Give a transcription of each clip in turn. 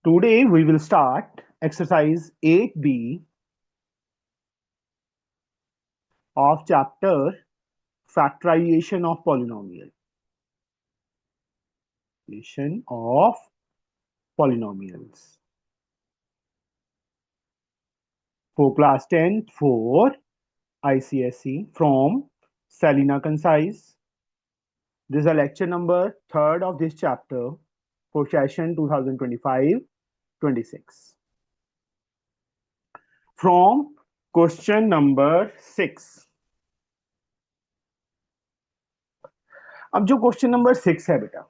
Today we will start exercise 8B of chapter factorization of polynomial. Factorization of polynomials. For class 10 for ICSE from Selina Concise. This is a lecture number 3rd of this chapter for session 2025-26. From question number 6. अब जो question number 6 है बेटा,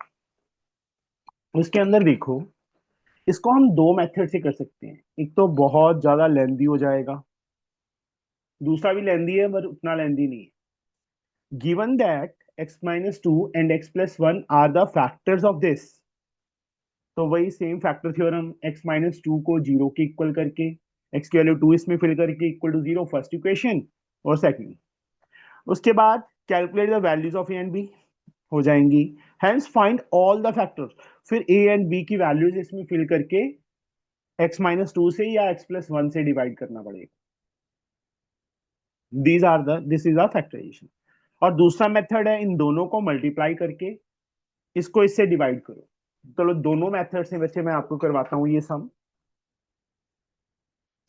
उसके अंदर देखो, इसको हम दो मेथड से कर सकते हैं। एक तो बहुत ज्यादा लेंदी हो जाएगा, दूसरा भी लेंदी है पर उतना लेंदी नहीं है। Given that x minus two and x plus one are the factors of this, तो वही same factor theorem, x minus two को जीरो के इक्वल करके x की वैल्यू टू इसमें फिल करके equal to zero, first equation. और second, उसके बाद calculate the values of a and b हो जाएंगी। Hence find all the factors, फिर ए एंड बी की वैल्यूज इसमें फिल करके x माइनस टू से या x प्लस वन से डिवाइड करना पड़ेगा। This is a factorisation. और दूसरा मेथड है इन दोनों को मल्टीप्लाई करके इसको इससे डिवाइड करो। चलो दोनों मेथड से बच्चे मैं आपको करवाता हूं ये सम।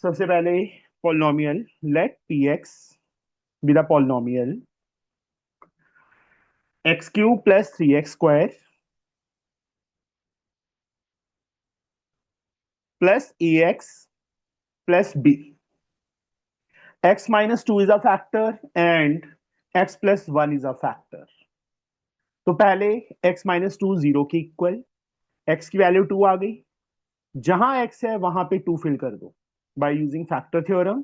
सबसे पहले polynomial, let p x be the polynomial x cube plus three x square plus a x plus b. x minus 2 is a factor and x plus 1 is a factor. तो पहले x minus 2 जीरो के equal, x की value 2 आ गई, जहां x है वहां पे 2 fill कर दो बाय यूजिंग फैक्टर थ्योरम।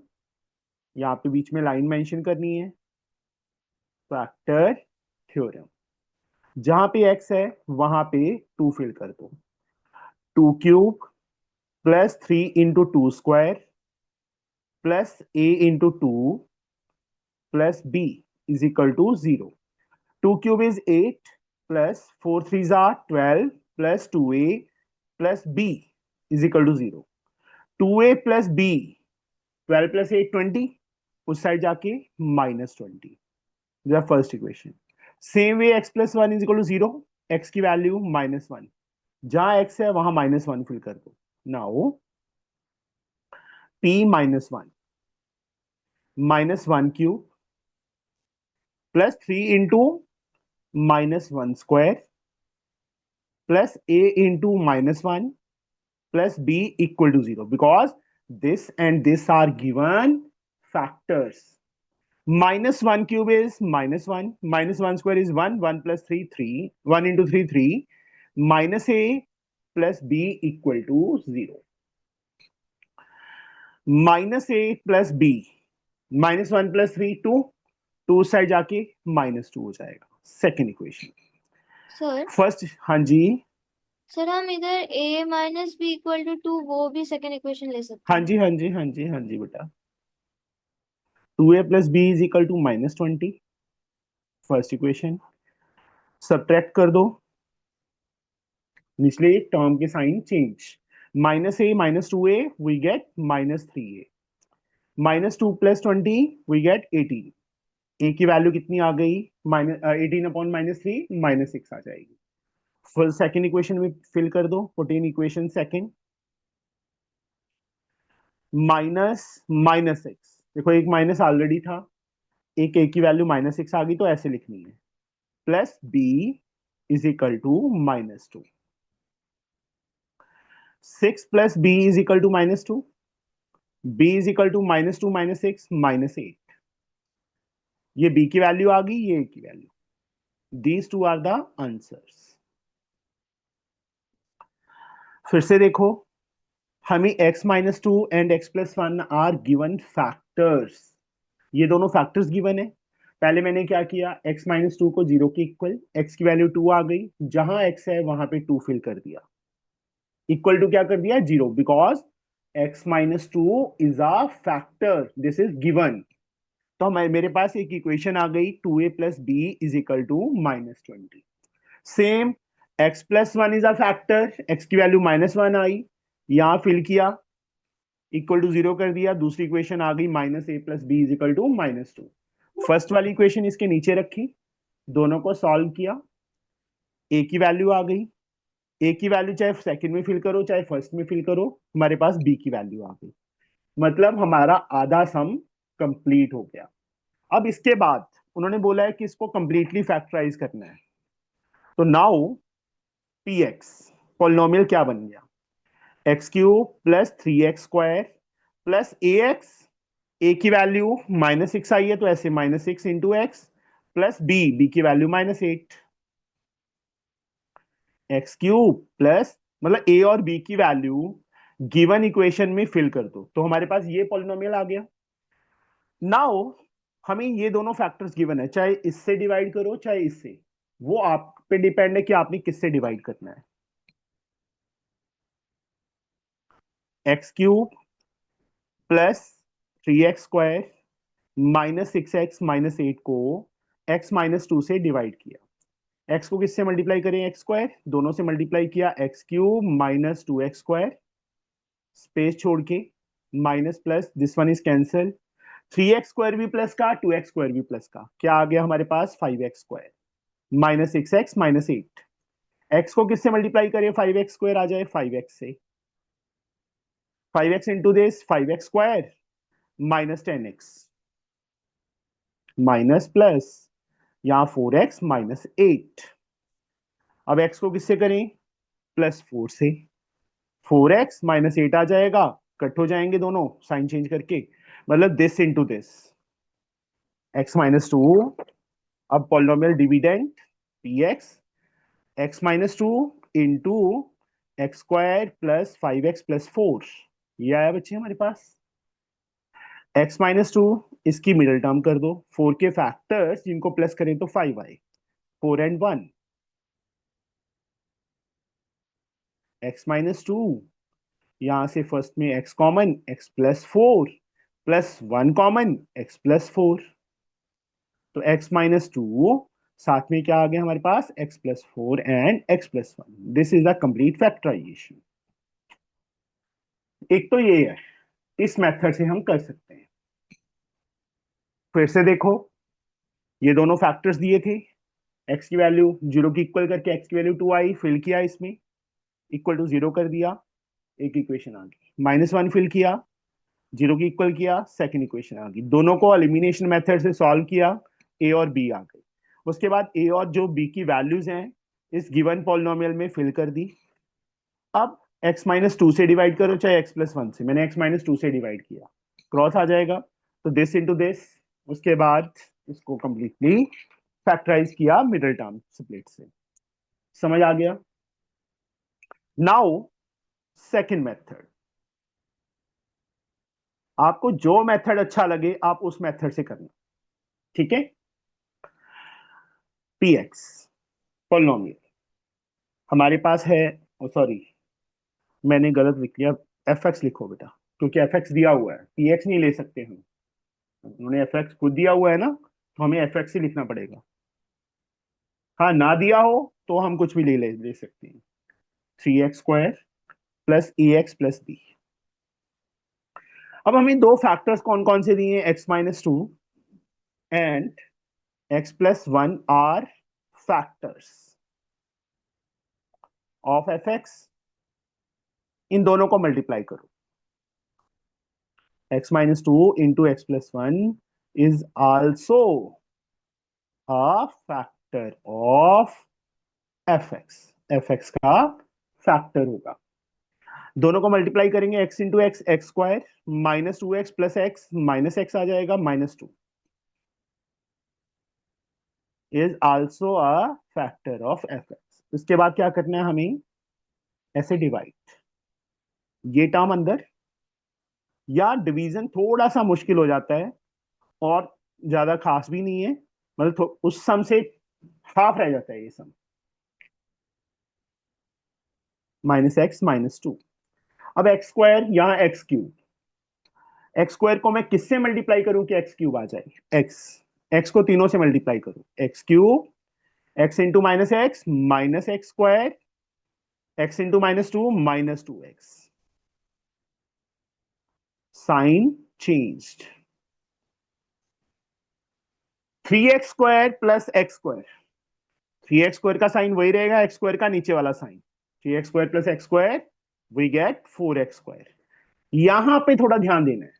यहां पे बीच में लाइन मेंशन करनी है, फैक्टर थ्योरम। जहां पे x है वहां पे 2 फिल कर दो। 2 cube plus 3 into two square plus a into two plus b is equal to 0। 2 cube is 8 plus 4 threes are 12 plus 2a plus b is equal to 0. 2a plus b, 12 plus 8 20, उस side जाके minus 20, the first equation. Same way x plus 1 is equal to 0, x की value minus 1, जहां x है वहां minus 1 fill कर दो। Now p minus 1 minus 1 cube plus 3 into minus 1 square plus a into minus 1 plus b equal to 0, because this and this are given factors. Minus 1 cube is minus 1, minus 1 square is 1, 1 plus 3 3, 1 into 3 3, minus a plus b equal to 0. Minus a plus b, minus 1 plus 3 2, 2 side जाके minus 2 हो जाएगा। Second equation. Sir first, हाँ जी, sir हम इधर a minus b equal to two वो भी second equation ले सकते हाँ हैं। जी, हाँ जी, हाँ जी, हाँ जी बेटा। 2a plus b is equal to minus 20, first equation. Subtract कर दो, निचले टर्म के sign change, minus a minus two a we get minus three a, minus two plus 20 we get 18। A की वैल्यू कितनी आ गई, minus 18 upon minus three, minus six आ जाएगी। फिर सेकेंड इक्वेशन में फिल कर दो, put in equation second, minus minus six, देखो एक माइनस ऑलरेडी था, एक ए की वैल्यू माइनस सिक्स आ गई तो ऐसे लिखनी है, plus b is equal to minus two. 6 plus b is equal to minus two, b is equal to minus two minus six minus eight. ये b की वैल्यू आ गई, ये a की value. These two are the answers. फिर से देखो, हमें x minus two and x plus one are given factors. ये दोनों फैक्टर्स गिवन है। पहले मैंने क्या किया, x माइनस टू को जीरो के इक्वल, x की वैल्यू टू आ गई, जहां x है वहां पे टू फिल कर दिया, इक्वल टू क्या कर दिया, zero, because x minus two is a factor, this is given. तो मेरे पास एक इक्वेशन आ गई, 2a plus b is equal to minus 20। Same x plus one is a factor, x की वैल्यू माइनस वन आई, यहां फिल किया, इक्वल टू 0 कर दिया, दूसरी इक्वेशन आ गई minus a plus b is equal to -2। First वाली इक्वेशन इसके नीचे रखी, दोनों को सॉल्व किया, ए की वैल्यू आ गई, ए की वैल्यू चाहे सेकंड में फिल करो चाहे फर्स्ट में फिल करो, हमारे पास बी की वैल्यू आ गई। मतलब हमारा आधा सम कंप्लीट हो गया। अब इसके बाद उन्होंने बोला है कि इसको कंप्लीटली फैक्टराइज करना है। तो नाउ पी एक्स पॉलिनोमियल क्या बन गया, x cube plus 3x² plus a x, a की वैल्यू -6 आई है तो ऐसे -6 इंटू एक्स, प्लस बी की वैल्यू -8, एक्स क्यूब प्लस, मतलब ए और बी की वैल्यू गिवन इक्वेशन में फिल कर दो, तो हमारे पास ये पॉलिनोमियल आ गया। नाउ हमें ये दोनों फैक्टर्स गिवन है, चाहे इससे डिवाइड करो चाहे इससे, वो आप पे डिपेंड है कि आपने किससे डिवाइड करना है। X cube plus 3x² -6x-8 को x-2 से डिवाइड किया, x को किससे मल्टीप्लाई करें, x², दोनों से मल्टीप्लाई किया, एक्स क्यूब -2x², स्पेस छोड़ के minus plus, this one is cancel, 3x² भी प्लस का 2x² भी प्लस का, क्या आ गया हमारे पास 5x² -6x-8, x को किससे मल्टीप्लाई करें, 5x² आ जाए 5x से, 5x into this 5x² -10x minus plus, यहां 4x-8, अब x को किससे करें, +4 से, 4x-8 आ जाएगा, कट हो जाएंगे दोनों साइन चेंज करके, मतलब दिस इंटू दिस x-2, अब polynomial dividend px, x-2 into x² plus 5x+4, ये आया बच्चे हमारे पास। x-2 इसकी मिडिल टर्म कर दो, 4 के फैक्टर्स जिनको प्लस करें तो 5 आए, 4 and 1, x-2, यहां से फर्स्ट में x common, x+4 plus 1 common, x+4, तो x-2 साथ में क्या आ गया हमारे पास, x+4 and x+1, this is the complete factorisation. एक तो ये है, इस मेथड से हम कर सकते हैं। फिर से देखो, ये दोनों फैक्टर्स दिए थे, x की वैल्यू 0 की इक्वल करके x की वैल्यू 2 आई, फिल किया इसमें, इक्वल टू 0 कर दिया, एक इक्वेशन आ गई, -1 फिल किया, 0 की इक्वल किया, सेकंड इक्वेशन आ गई, दोनों को एलिमिनेशन मेथड से सॉल्व किया, ए और बी आ गई। उसके बाद ए और जो बी की वैल्यूज हैं इस गिवन पॉलिनोमियल में फिल कर दी। अब x-2 से डिवाइड करो चाहे x+1 से, मैंने x-2 से डिवाइड किया, क्रॉस आ जाएगा, तो दिस इंटू दिस, उसके बाद इसको कंप्लीटली फैक्टराइज किया मिडिल टर्म स्प्लिट से, समझ आ गया। नाउ सेकंड मेथड, आपको जो मेथड अच्छा लगे आप उस मेथड से करना, ठीक है। px पॉलिनोमियल हमारे पास है, सॉरी मैंने गलत लिख लिया, fx लिखो बेटा, क्योंकि fx दिया हुआ है, px नहीं ले सकते हम, उन्होंने fx खुद दिया हुआ है ना, तो हमें fx ही लिखना पड़ेगा। हाँ ना दिया हो तो हम कुछ भी ले सकते हैं, 3x² plus a x plus B. अब हमें दो फैक्टर्स कौन कौन से दिए हैं, x-2 एंड x+1 are factors of fx, इन दोनों को मल्टीप्लाई करो, x-2 into x+1 is also a factor of fx, fx का फैक्टर होगा, दोनों को मल्टीप्लाई करेंगे, x into x x² -2x plus x minus x आ जाएगा, -2 is also a factor of fx। इसके बाद क्या करना है हमें, ऐसे डिवाइड, ये टर्म अंदर, या डिवीजन थोड़ा सा मुश्किल हो जाता है और ज्यादा खास भी नहीं है, मतलब उस सम से हाफ रह जाता है ये सम, -x-2, अब x² यहाँ x² को मैं किससे मल्टीप्लाई करूं कि x³ आ जाए, x को तीनों से मल्टीप्लाई करूं, x³ x into -x -x², x into -2 -2x, sign changed. 3x² plus x square, 3x² का साइन वही रहेगा, x² का नीचे वाला sign, 3x² plus x², we get 4x²। यहां पे थोड़ा ध्यान देना है,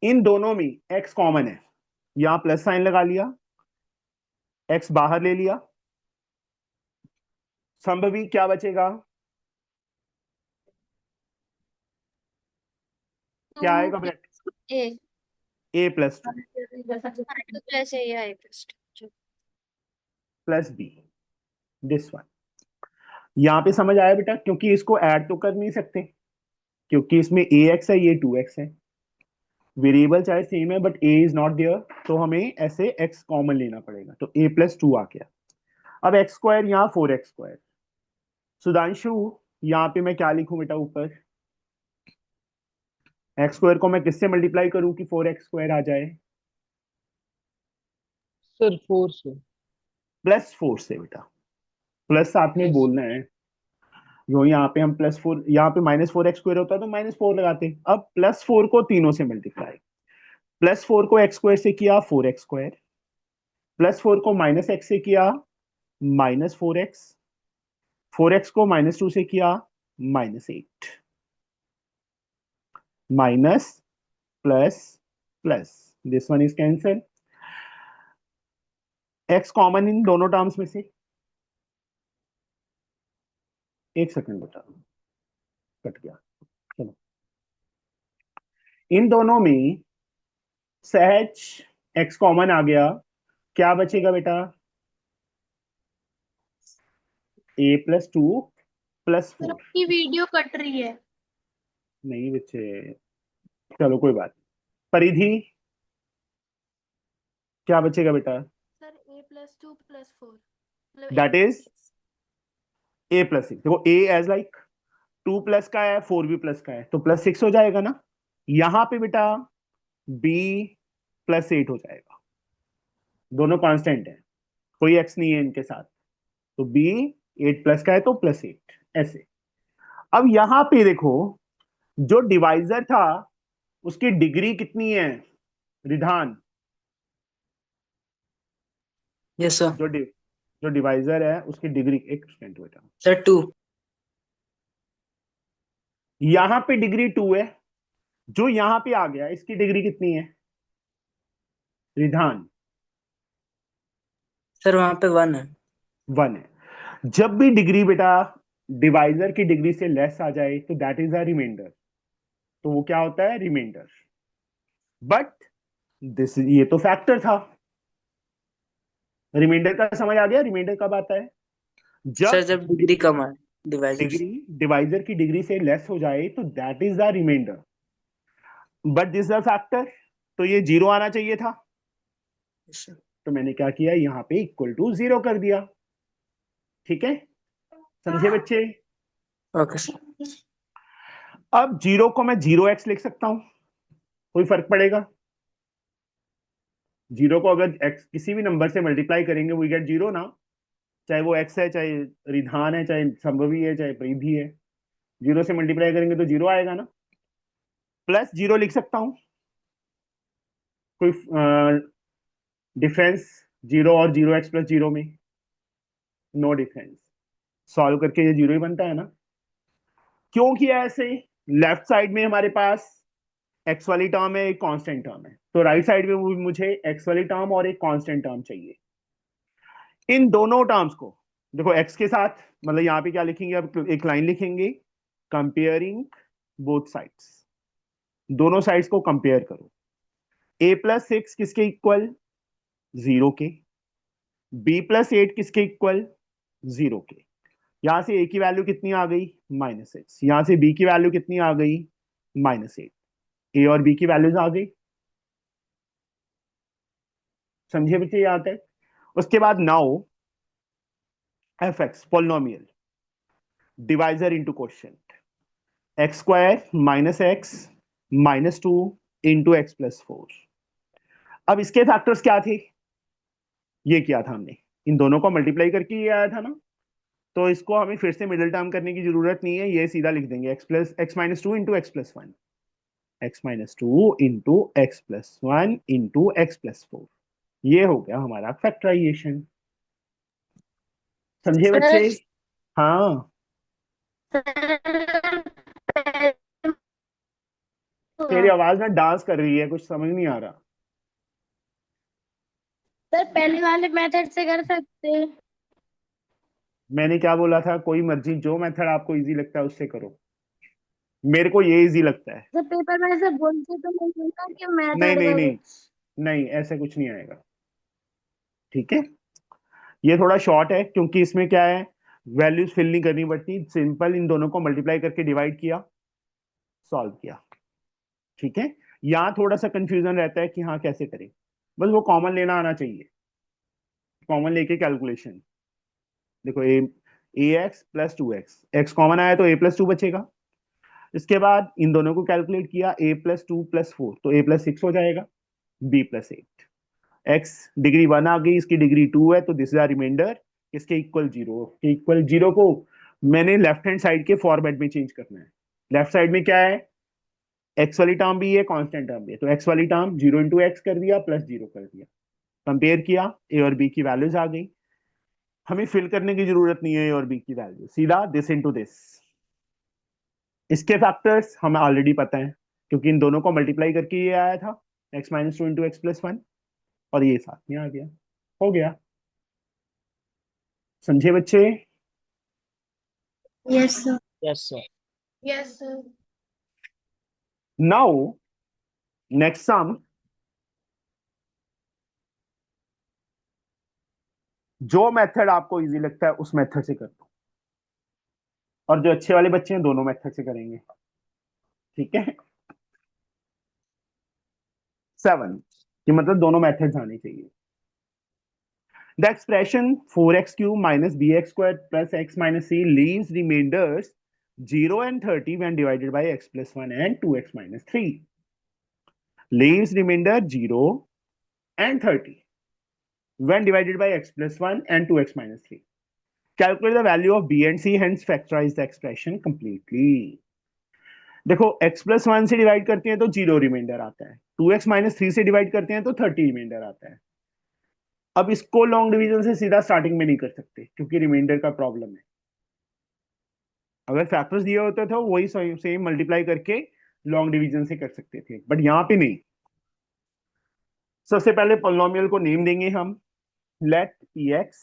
इन दोनों में x कॉमन है, यहां प्लस साइन लगा लिया, x बाहर ले लिया, संभवी क्या बचेगा, क्या टू आएगा बेटा, ए, a+2 टू प्लस ए या a plus two. Plus b, this one. यहां पे समझ आया बेटा, क्योंकि इसको ऐड तो कर नहीं सकते, क्योंकि इसमें ax है, ये 2x है, वेरिएबल चाहे सेम है but a is not there, तो हमें ऐसे x कॉमन लेना पड़ेगा, तो a+2 आ गया। अब x² यहाँ 4x², सुधांशु यहाँ पे मैं क्या लिखूं बेटा, ऊपर x² को मैं किससे मल्टीप्लाई करूं कि 4x² आ जाए, सर 4 से। +4 से बेटा, प्लस साथ में यस। बोलना है, जो यहाँ पे हम +4, यहाँ पे -4x² होता है तो -4 लगाते, अब +4 को तीनों से मल्टीप्लाई, +4 को x² से किया 4x², +4 को -x से किया -4x, 4x को -2 से किया -8, minus plus plus, this one is cancel, x common in दोनों टर्म्स में से, एक सेकंड बेटा, कट गया, चलो, इन दोनों में सहज x कॉमन आ गया, क्या बचेगा बेटा, a+2 +4, की वीडियो कट रही है। नहीं बच्चे, चलो कोई बात नहीं। परिधि क्या बचेगा बेटा, सर a+2 + 4 मतलब दैट इज a+6, देखो a एज लाइक 2 प्लस का है, 4 भी प्लस का है, तो +6 हो जाएगा ना, यहां पे बेटा b +8 हो जाएगा, दोनों कांस्टेंट है, कोई x नहीं है इनके साथ, तो b 8 प्लस का है तो +8, ऐसे। अब यहां पे देखो, जो डिवाइजर था उसकी डिग्री कितनी है, रिधान, यस सर। जो डिवाइजर है उसकी डिग्री, एक सेकंड बेटा, सर 2। यहां पे डिग्री 2 है, जो यहां पे आ गया इसकी डिग्री कितनी है, रिधान, सर वहां पे 1 है। 1 है। जब भी डिग्री बेटा डिवाइजर की डिग्री से लेस आ जाए तो दैट इज अ रिमाइंडर, तो वो क्या होता है, रिमाइंडर। बट दिस, ये तो फैक्टर था, रिमाइंडर का समझ आ गया, रिमाइंडर कब आता है, सर जब जब डिग्री कम है डिवाइजर से। डिग्री डिवाइजर की डिग्री से लेस हो जाए तो that is the remainder, but this is a factor, तो ये 0 आना चाहिए था, यस सर। तो मैंने क्या किया, यहाँ पे =0 कर दिया, ठीक है, समझे बच्चे। Okay sir. अब 0 को मैं 0x लिख सकता हूं, कोई फर्क पड़ेगा, 0 को अगर x किसी भी नंबर से मल्टीप्लाई करेंगे वी गेट 0 ना, चाहे वो x है, चाहे रिधान है, चाहे संभवी है, चाहे परिधि है, 0 से मल्टीप्लाई करेंगे तो 0 आएगा ना, +0 लिख सकता हूं, कोई डिफरेंस 0 और 0x+0 में, नो डिफरेंस, सॉल्व करके ये 0 ही बनता है ना, क्यों किया ऐसे, लेफ्ट साइड में हमारे पास x वाली टर्म है, एक कांस्टेंट टर्म है, तो राइट साइड में मुझे x वाली टर्म और एक कांस्टेंट टर्म चाहिए, इन दोनों टर्म्स को देखो x के साथ, मतलब यहाँ पे क्या लिखेंगे, अब एक लाइन लिखेंगे, कंपेयरिंग बोथ साइड्स, दोनों साइड्स को कंपेयर करो, a+6 किसके इक्वल, 0 के, b+8 किसके इक्वल, 0 के, यहां से a की वैल्यू कितनी आ गई, -6, यहां से b की वैल्यू कितनी आ गई, -8, a और b की वैल्यूज आ गई, समझे बच्चे, याद है। उसके बाद now fx polynomial, divisor into quotient, x² - x -2 into x+4, अब इसके फैक्टर्स क्या थे, ये किया था हमने, इन दोनों को मल्टीप्लाई करके ये आया था ना, तो इसको हमें फिर से मिडिल टर्म करने की जरूरत नहीं है, ये सीधा लिख देंगे x - 2 into x+1, x minus two into x plus one into x plus four. ये हो गया हमारा फैक्टराइजेशन। समझे बच्चे? हाँ, तेरी आवाज ना डांस कर रही है, कुछ समझ नहीं आ रहा। सर पहले वाले मेथड से कर सकते हैं। मैंने क्या बोला था? कोई मर्जी, जो मेथड आपको इजी लगता है उससे करो। मेरे को ये इजी लगता है। सर पेपर में ऐसे बोलते तो नहीं होता कि नहीं मेथड नहीं करो। नहीं, नहीं ऐसे कुछ नहीं आएगा। ठीक है, ये थोड़ा शॉर्ट है क्योंकि इसमें क्या है, वैल्यूज फिल नहीं करनी पड़ती, सिंपल इन दोनों को मल्टीप्लाई करके डिवाइड किया, सॉल्व किया। ठीक है, यहाँ थोड़ा सा कंफ्यूजन रहता है कि हाँ कैसे करें, बस वो कॉमन लेना आना चाहिए। कॉमन लेके कैलकुलेशन देखो, a x plus two x, x common आया तो ए प्लस टू बचेगा। इसके बाद इन दोनों को कैलकुलेट किया, a plus two plus four तो ए प्लस सिक्स हो जाएगा, b plus eight. X degree one आ गई, इसकी डिग्री टू है, तो दिस इज आर रिमाइंडर इसके इक्वल जीरो। के इक्वल जीरो को मैंने लेफ्ट हैंड साइड के फॉर्मेट में चेंज करना है। लेफ्ट साइड में क्या है, एक्स वाली टर्म भी है, कांस्टेंट टर्म भी है, तो एक्स वाली टर्म जीरो इंटू एक्स कर दिया प्लस जीरो कर दिया। कंपेयर किया, ए और बी की वैल्यूज आ गई, हमें फिल करने की जरूरत नहीं है ए और बी की वैल्यू, सीधा दिस इंटू दिस। इसके फैक्टर्स हमें ऑलरेडी पता है क्योंकि इन दोनों को मल्टीप्लाई करके ये आया था, x minus two into x plus one, और ये साथ में आ गया, हो गया। समझे बच्चे? Yes sir. Yes sir. Yes sir. Now next sum, जो मेथड आपको इजी लगता है उस मेथड से कर दो, और जो अच्छे वाले बच्चे हैं दोनों मेथड से करेंगे। ठीक है, सेवन कि मतलब दोनों मेथड्स आने चाहिए। The expression 4x cube minus b x square plus x minus c leaves remainders 0 and 30 when divided by x plus 1 and 2x minus 3. Leaves remainder 0 and 30 when divided by x plus 1 and 2x minus 3. Calculate the value of b and c, hence factorize the expression completely. देखो x plus one से divide करते हैं तो zero reminder आता है, 2x minus three से divide करते हैं तो 30 रिमाइंडर आता है। अब इसको लॉन्ग डिवीजन से सीधा स्टार्टिंग में नहीं कर सकते क्योंकि रिमाइंडर का प्रॉब्लम है। अगर फैक्टर्स दिए होते तो वही सेम मल्टीप्लाई करके लॉन्ग डिवीजन से कर सकते थे, बट यहाँ पे नहीं। सबसे पहले पॉलिनोमियल को नेम देंगे हम, let p x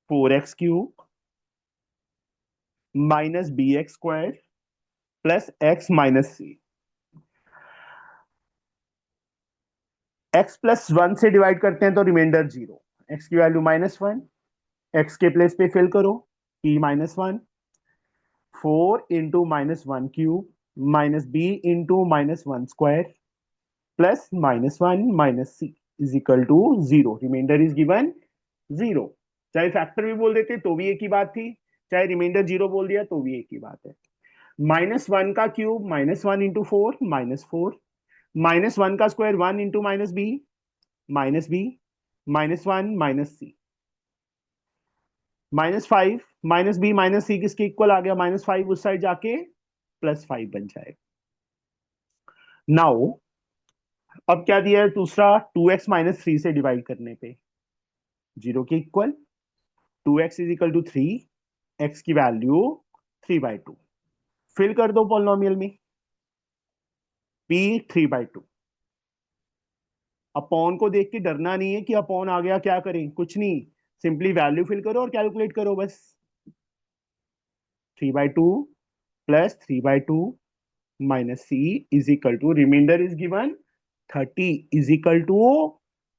4x cube minus b x square plus x minus c. X plus one से डिवाइड करते हैं तो रिमाइंडर जीरो, एक्स की वैल्यू माइनस वन, एक्स के प्लेस पे फिल करो, p minus one, 4 into minus one cube minus b into minus one square plus minus one minus c is equal to zero. Remainder is given zero. चाहे factor भी बोल देते तो भी एक ही बात थी, चाहे रिमाइंडर जीरो बोल दिया तो भी एक ही बात है। माइनस वन का cube minus one into four minus four, minus one का square one into minus b minus one minus c, minus five minus b minus c किसके इक्वल आ गया, माइनस फाइव उस साइड जाके प्लस फाइव बन जाएगा। Now अब क्या दिया है दूसरा, टू एक्स माइनस थ्री से डिवाइड करने पे जीरो के equal, two x is equal to three, x की value three by two, fill कर दो पॉलिनोमियल में, p three by two. Upon को देख के डरना नहीं है कि अपॉन आ गया क्या करें, कुछ नहीं, सिंपली वैल्यू फिल करो और कैलकुलेट करो बस। Three by two plus three by two minus c is equal to, remainder is given 30 is equal to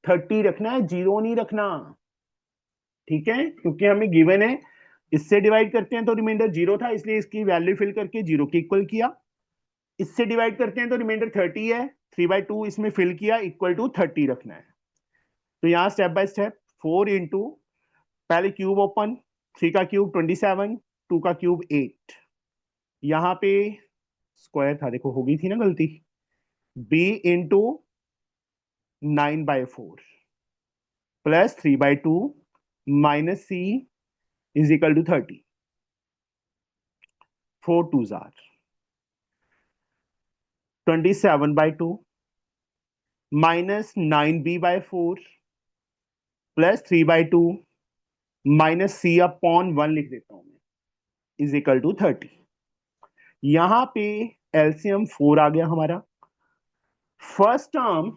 30 रखना है, जीरो नहीं रखना। ठीक है, क्योंकि हमें गिवन है, इससे डिवाइड करते हैं तो रिमाइंडर जीरो था, इसलिए इसकी वैल्यू फिल करके जीरो के इक्वल किया। इससे डिवाइड करते हैं तो रिमाइंडर 30 है, थ्री बाई टू इसमें फिल किया, इक्वल टू 30 रखना है। तो यहाँ step by step, four into, पहले क्यूब ओपन, थ्री का क्यूब 27, टू का क्यूब 8, यहाँ पे स्क्वायर था, देखो हो गई थी ना गलती, b into 9/4 plus 3/2 minus c is equal to 30। 4 2s are 27/2 minus 9b by 4 plus 3/2 minus c upon 1 लिख देता हूं मैं इज इक्वल टू 30। यहां पे एलसीएम 4 आ गया हमारा। फर्स्ट टर्म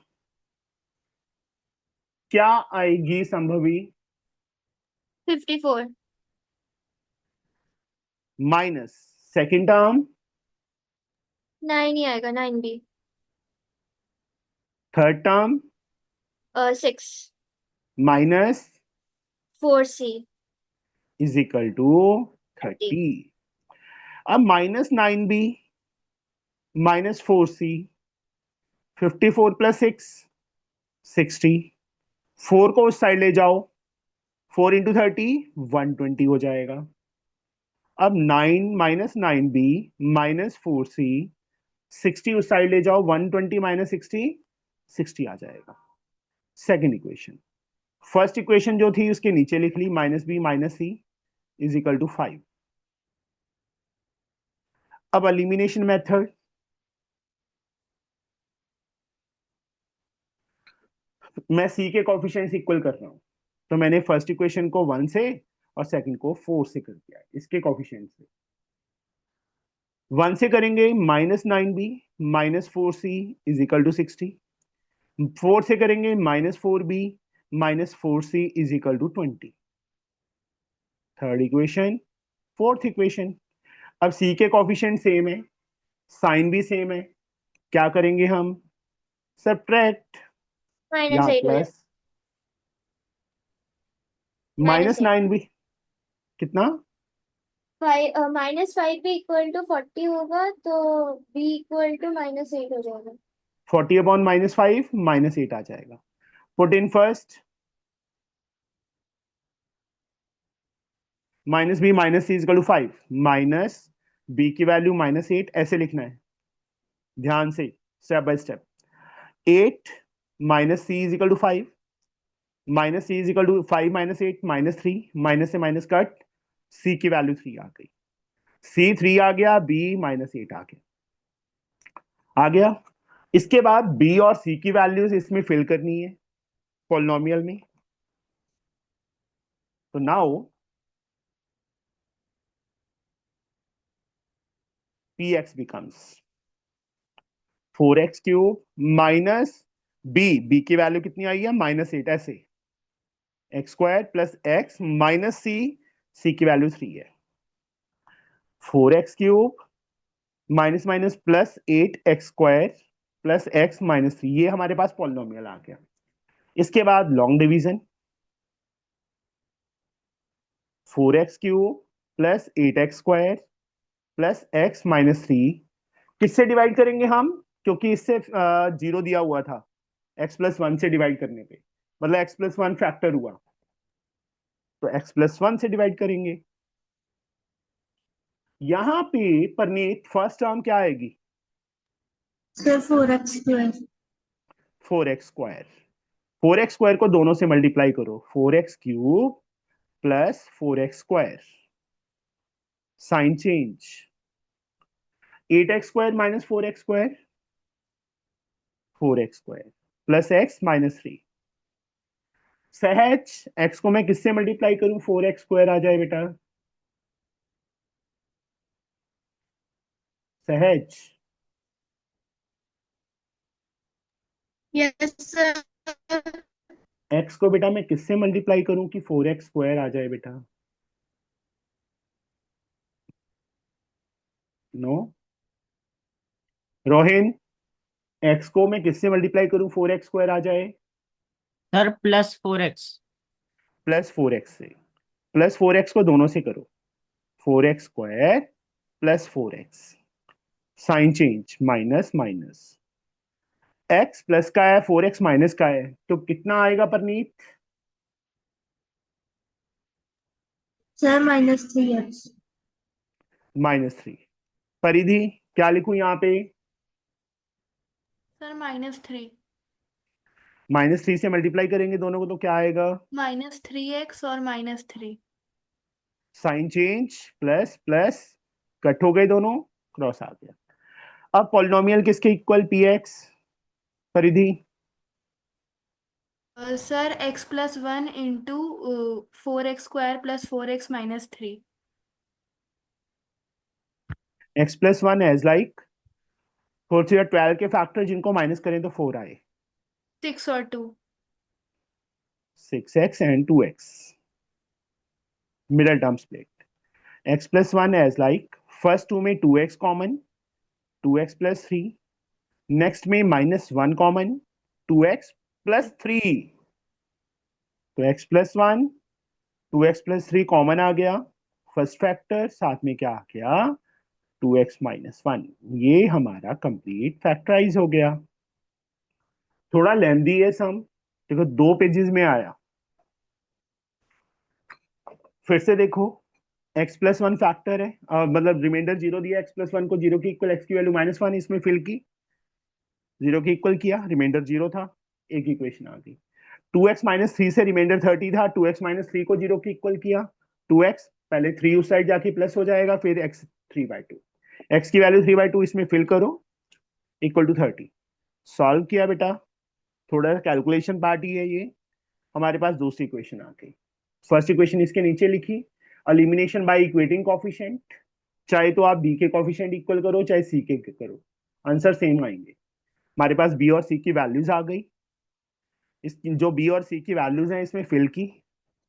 क्या आएगी संभवी? 54 माइनस सेकेंड टर्म 9 ही आएगा 9b third term 6 minus 4c is equal to 30। अब -9b माइनस 4c 54 प्लस 6 60 4 को उस साइड ले जाओ 4 इंटू 30 120 हो जाएगा। अब 9 माइनस 9b माइनस 4c 60 उस साइड ले जाओ 120 माइनस 60 60 आ जाएगा। Second equation. फर्स्ट इक्वेशन जो थी उसके नीचे लिख ली -b minus c is equal to 5। अब एलिमिनेशन मेथड। मैं c के कोफिशिएंट्स इक्वल कर रहा हूं तो मैंने फर्स्ट इक्वेशन को 1 से और सेकंड को 4 से कर दिया इसके कोफिशिएंट से। 1 से करेंगे -9b minus 4c is equal to 60। 4 से करेंगे -4b minus 4c is equal to 20। Third equation. Fourth equation. अब c के कोफिशिएंट सेम है साइन भी सेम है, क्या करेंगे हम? सब्ट्रैक्ट। -8 यहाँ हो जाएगा प्लस माइनस -8 9 भी कितना? -5 भी इक्वल टू 40 होगा तो b इक्वल टू -8 हो जाएगा। 40 अपॉन -5 -8 आ जाएगा। Put in first minus b minus c is equal to 5 minus b की वैल्यू -8 ऐसे लिखना है ध्यान से step by step. 8 minus c is equal to 5 minus c is equal to 5 minus 8 -3 minus से माइनस कट सी की वैल्यू 3 आ गई। सी 3 आ गया बी -8 आ गया। इसके बाद बी और सी की वैल्यूज इसमें फिल करनी है पॉलिनोमियल में। तो now px becomes 4x cube minus b की वैल्यू कितनी आई है -8 ऐसे x square plus x minus c की वैल्यू 3 है 4x cube minus minus plus 8x square plus x minus 3 ये हमारे पास पॉलिनोमियल आ गया। इसके बाद long division 4x cube plus 8x square plus x minus 3 किससे डिवाइड करेंगे हम? क्योंकि इससे 0 दिया हुआ था x प्लस 1 से डिवाइड करने पे मतलब x प्लस 1 फैक्टर हुआ तो x प्लस 1 से डिवाइड करेंगे। यहां पे परनीत फर्स्ट टर्म क्या आएगी? Sir 4x square 4x square. 4x square को दोनों से मल्टीप्लाई करो 4x cube plus 4x square sine change 8x square minus 4x square 4x square plus x minus 3 सहज x को मैं किससे मल्टीप्लाई करूं 4x स्क्वायर आ जाए बेटा सहज। यस सर x को बेटा मैं किससे मल्टीप्लाई करूं कि 4x स्क्वायर आ जाए बेटा? नो रोहिन x को मैं किससे मल्टीप्लाई करूं 4x स्क्वायर आ जाए? सर +4x प्लस 4x से प्लस 4x को दोनों से करो 4x square plus 4x sign change minus minus x plus का है 4x माइनस का है तो कितना आएगा परनीत? Sir -3x -3। परिधि क्या लिखूं यहाँ पे? सर -3 -3 से मल्टीप्लाई करेंगे दोनों को तो क्या आएगा? -3x और -3 sign change plus plus cut हो गए दोनों, क्रॉस आ गया। अब पॉलिनोमियल किसके equal, p x, Paridhi sir x+1 into 4x² + 4x - 3। x+1 as like 4 3 12 के फैक्टर जिनको माइनस करें तो 4 आए, 6 और 2। 6x and 2x, middle term split. x+1 as like first two में 2x कॉमन, 2x + 3, नेक्स्ट में -1 कॉमन, 2x + 3, तो x+1 2x + 3 कॉमन आ गया फर्स्ट फैक्टर, साथ में क्या आ गया 2x - 1, ये हमारा कंप्लीट फैक्टराइज हो गया। थोड़ा लेंदी है सम, देखो 2 पेजेस में आया। फिर से देखो, x+1 फैक्टर है, मतलब रिमाइंडर 0 दिया, x+1 को 0 के इक्वल, x की वैल्यू -1 इसमें फिल की, 0 के इक्वल किया, रिमाइंडर 0 था, एक इक्वेशन आ गई। 2x - 3 से रिमाइंडर 30 था, 2x - 3 को 0 के इक्वल किया, 2x पहले 3 उस साइड जाके प्लस हो जाएगा, फिर x 3/2, x की वैल्यू 3/2 इसमें फिल करो, इक्वल टू 30। सॉल्व किया बेटा, थोड़ा कैलकुलेशन पार्ट ही है ये। हमारे पास दूसरी इक्वेशन आ गई। फर्स्ट इक्वेशन इसके नीचे लिखी, एलिमिनेशन बाय इक्वेटिंग कोफिशिएंट, चाहे तो आप b के कोफिशिएंट इक्वल करो, चाहे c के करो, आंसर सेम आएंगे। हमारे पास b और c की वैल्यूज आ गई, इस जो b और c की वैल्यूज हैं इसमें फिल की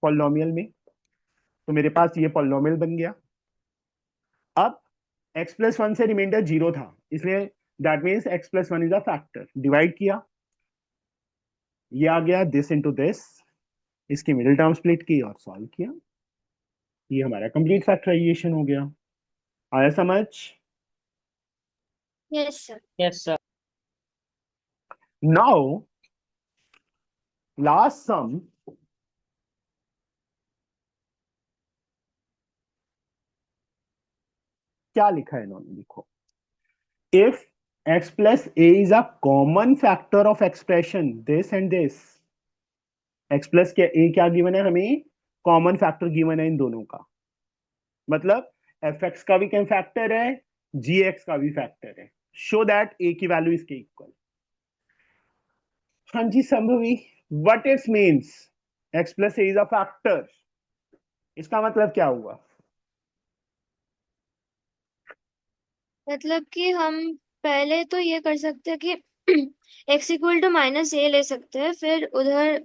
पॉलिनोमियल में, तो मेरे पास ये पॉलिनोमियल बन गया। अब x+1 से रिमाइंडर 0 था, इसलिए that means x+1 is a factor, divide किया, ये आ गया दिस इनटू दिस, इसकी मिडिल टर्म स्प्लिट की और सॉल्व किया, ये हमारा कंप्लीट फैक्टराइजेशन हो गया। आया समझ? Yes sir. Yes, sir. Now last sum, क्या लिखा है इन्होंने, देखो, if x plus a is a common factor of expression this and this, x plus क्या a क्या गिवन है हमें, कॉमन फैक्टर गिवन है इन दोनों का, मतलब fx का भी क्या फैक्टर है, gx का भी फैक्टर है, शो दैट a की वैल्यू इसके इक्वल। हाँ जी Sambhavi, what it means x plus a is a factor, इसका मतलब क्या हुआ, मतलब कि हम पहले तो ये कर सकते हैं कि x = -a ले सकते हैं, फिर उधर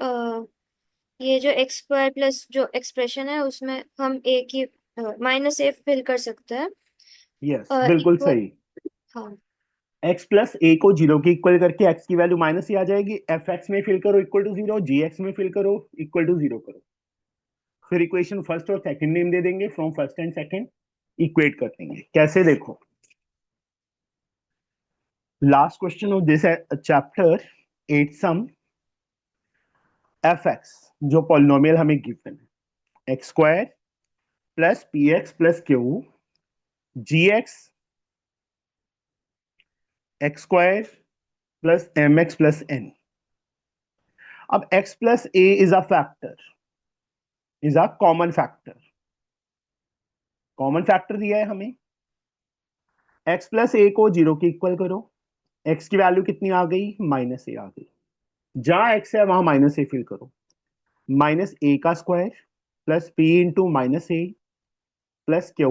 ये जो x² + जो एक्सप्रेशन है उसमें हम a की -a फिल कर सकते हैं, यस बिल्कुल इक्वल। सही। हाँ x प्लस a को 0 के इक्वल करके x की वैल्यू माइनस ही आ जाएगी, fx में फिल करो इक्वल टू 0, gx में फिल करो इक्वल टू 0 करो, फिर इक्वेशन फर्स्ट और सेकंड नेम दे देंगे, from first and second equate कर देंगे। कैसे, देखो, last question of this chapter 8 sum, fx जो पॉलिनोमियल हमें गिवन है, x² + px + q gx x² + mx + n। अब x plus a is a factor, is a common factor, common factor दिया है हमें, x plus a को 0 के equal करो, x की वैल्यू कितनी आ गई, -a आ गई, जहां x है वहां -a फिल करो, -a² plus p into -a plus q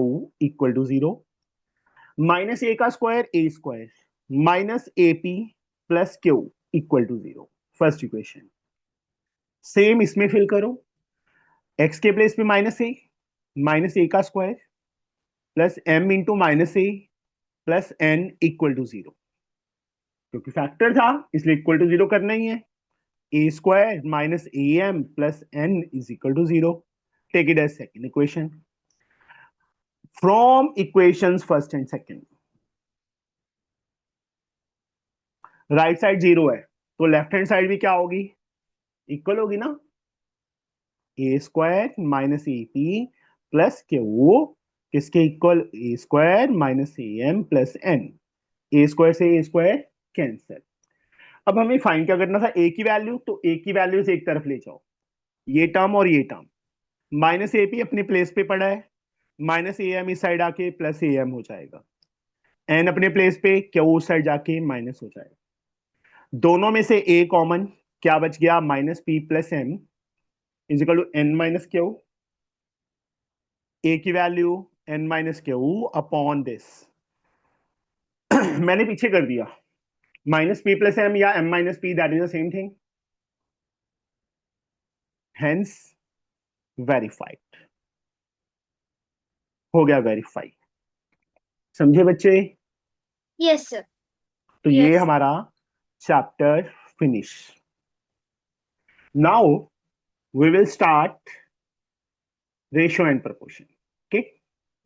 equal to 0, -a² a² -ap plus q equal to 0, first equation. Same इसमें फिल करो, x के प्लेस पे -a² plus m into -a plus n equal to 0, क्योंकि factor था इसलिए equal to 0 करना ही है, a² - am plus n is equal to 0, take it as second equation from equations first and second. Right side 0 है तो left hand side भी क्या होगी, इक्वल होगी ना, a² - ap प्लस q किसके equal, a² - am plus n, a² से a² cancel. अब हमें फाइंड क्या करना था, a की वैल्यू, तो a की वैल्यू से एक तरफ ले जाओ, ये टर्म और ये टर्म, -ap अपने प्लेस पे पड़ा है, माइनस ए एम इस साइड आके प्लस ए एम हो जाएगा, एन अपने प्लेस पे, क्यू उस साइड जाके माइनस हो जाएगा। दोनों में से ए कॉमन, क्या बच गया, minus p plus m is equal to n minus q, a की value n minus q upon this मैंने पीछे कर दिया, माइनस पी प्लस एम या m minus p, that is the same thing, hence verified, हो गया verify. समझे बच्चे? Yes sir. तो ये Yes. हमारा chapter finish. Now we will start ratio and proportion. Okay,